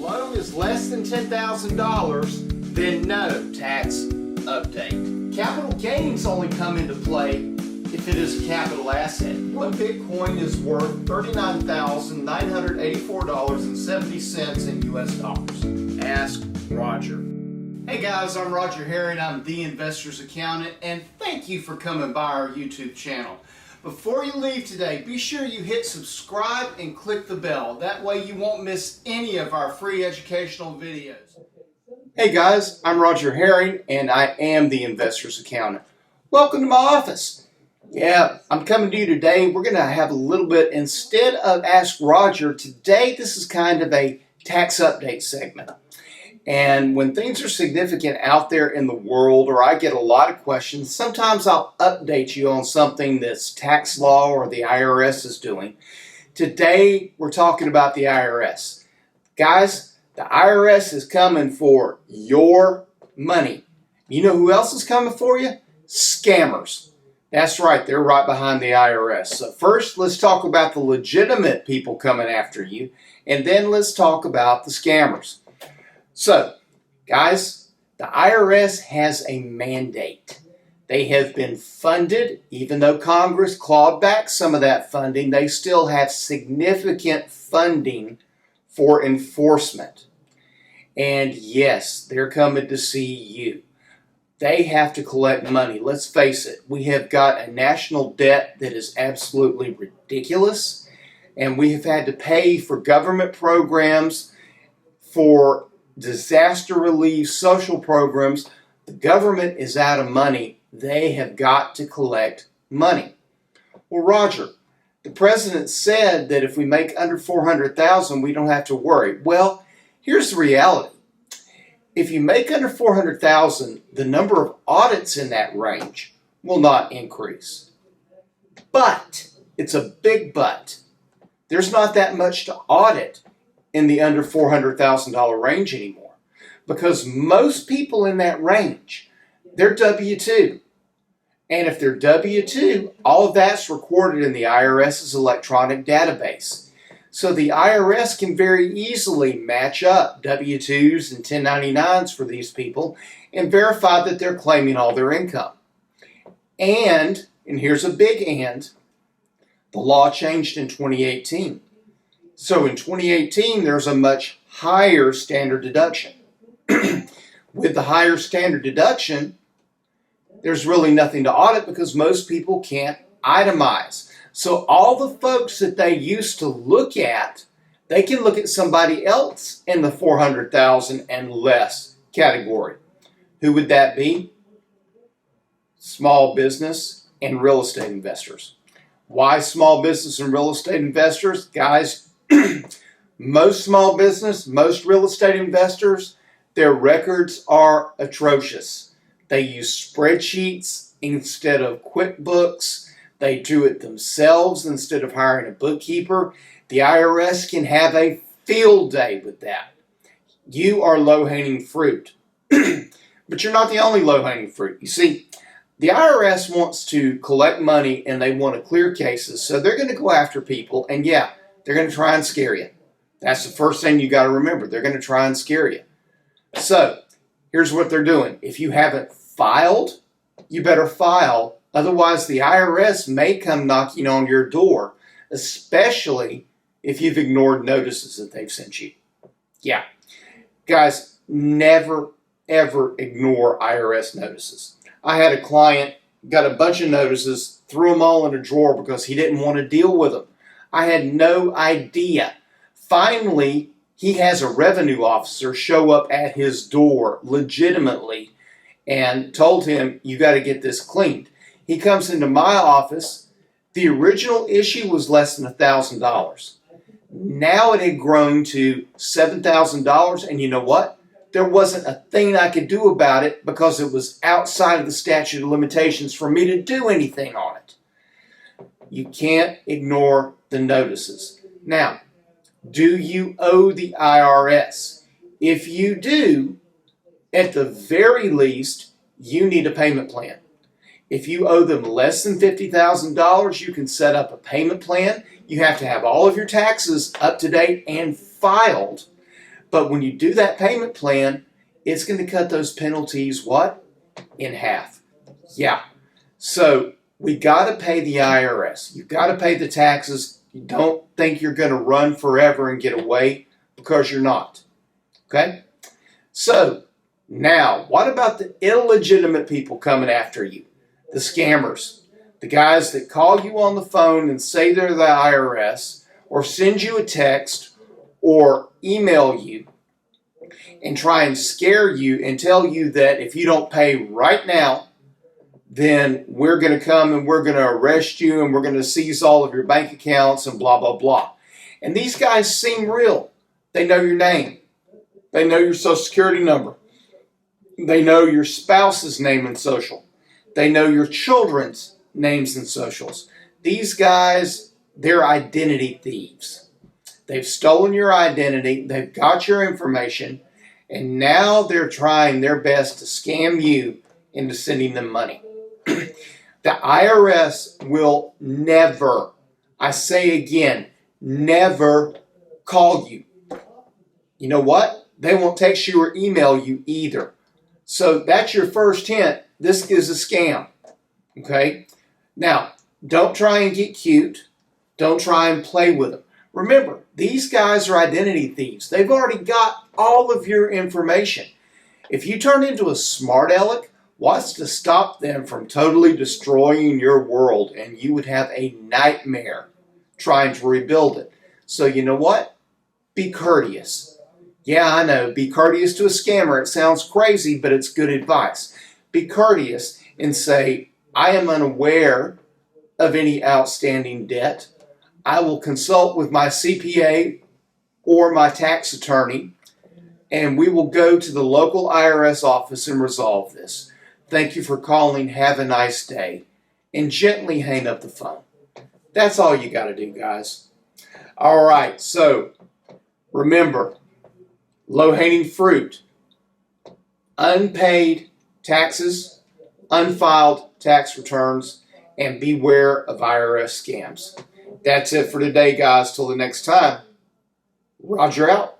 loan is less than $10,000, then no tax update. Capital gains only come into play if it is a capital asset. One Bitcoin is worth $39,984.70 in US dollars. Ask Roger. Hey guys, I'm Roger Herring. I'm the Investor's Accountant, and thank you for coming by our YouTube channel. Before you leave today, be sure you hit subscribe and click the bell. That way you won't miss any of our free educational videos. Hey guys, I'm Roger Herring, and I am the Investor's Accountant. Welcome to my office. Yeah, I'm coming to you today. We're going to have a little bit, instead of Ask Roger, today this is kind of a tax update segment. And when things are significant out there in the world, or I get a lot of questions, sometimes I'll update you on something that's tax law or the IRS is doing. Today, we're talking about the IRS. Guys, the IRS is coming for your money. You know who else is coming for you? Scammers. That's right, they're right behind the IRS. So first, let's talk about the legitimate people coming after you, and then let's talk about the scammers. So, guys, the IRS has a mandate. They have been funded, even though Congress clawed back some of that funding, they still have significant funding for enforcement. And yes, they're coming to see you. They have to collect money. Let's face it, we have got a national debt that is absolutely ridiculous, and we have had to pay for government programs, for disaster relief, social programs. The government is out of money. They have got to collect money. Well, Roger, the president said that if we make under $400,000, we don't have to worry. Well, here's the reality. If you make under $400,000, the number of audits in that range will not increase. But, it's a big but, there's not that much to audit in the under $400,000 range anymore, because most people in that range, they're W-2. And if they're W-2, all of that's recorded in the IRS's electronic database. So the IRS can very easily match up W-2s and 1099s for these people and verify that they're claiming all their income. And here's a big and, the law changed in 2018. So in 2018, there's a much higher standard deduction. With the higher standard deduction, there's really nothing to audit because most people can't itemize. So all the folks that they used to look at, they can look at somebody else in the 400,000 and less category. Who would that be? Small business and real estate investors. Why small business and real estate investors? Guys, most small business, most real estate investors, their records are atrocious. They use spreadsheets instead of QuickBooks. They do it themselves instead of hiring a bookkeeper. The IRS can have a field day with that. You are low-hanging fruit. But you're not the only low-hanging fruit. You see, the IRS wants to collect money and they want to clear cases, so they're going to go after people, and yeah, they're going to try and scare you. That's the first thing you got to remember. They're going to try and scare you. So, here's what they're doing. If you haven't filed, you better file. Otherwise, the IRS may come knocking on your door, especially if you've ignored notices that they've sent you. Yeah. Guys, never, ever ignore IRS notices. I had a client, got a bunch of notices, threw them all in a drawer because he didn't want to deal with them. I had no idea. Finally, he has a revenue officer show up at his door legitimately and told him, you got to get this cleaned. He comes into my office. The original issue was less than $1,000. Now it had grown to $7,000, and you know what? There wasn't a thing I could do about it because it was outside of the statute of limitations for me to do anything on it. You can't ignore the notices. Now, do you owe the IRS? If you do, at the very least, you need a payment plan. If you owe them less than $50,000, you can set up a payment plan. You have to have all of your taxes up to date and filed. But when you do that payment plan, it's going to cut those penalties, what? In half. Yeah. So we got to pay the IRS. You've got to pay the taxes. You don't think you're going to run forever and get away, because you're not. Okay? So now, what about the illegitimate people coming after you? The scammers. The guys that call you on the phone and say they're the IRS, or send you a text, or email you and try and scare you and tell you that if you don't pay right now, then we're going to come and we're going to arrest you and we're going to seize all of your bank accounts and blah, blah, blah. And these guys seem real. They know your name. They know your social security number. They know your spouse's name and social. They know your children's names and socials. These guys, they're identity thieves. They've stolen your identity. They've got your information. And now they're trying their best to scam you into sending them money. The IRS will never, I say again, never call you. You know what? They won't text you or email you either. So that's your first hint. This is a scam. Okay? Now, don't try and get cute. Don't try and play with them. Remember, these guys are identity thieves. They've already got all of your information. If you turn into a smart aleck, what's to stop them from totally destroying your world? And you would have a nightmare trying to rebuild it. So you know what? Be courteous. Yeah, I know. Be courteous to a scammer. It sounds crazy, but it's good advice. Be courteous and say, I am unaware of any outstanding debt. I will consult with my CPA or my tax attorney, and we will go to the local IRS office and resolve this. Thank you for calling. Have a nice day. And gently hang up the phone. That's all you got to do, guys. All right, so remember, low-hanging fruit, unpaid taxes, unfiled tax returns, and beware of IRS scams. That's it for today, guys. Till the next time, Roger out.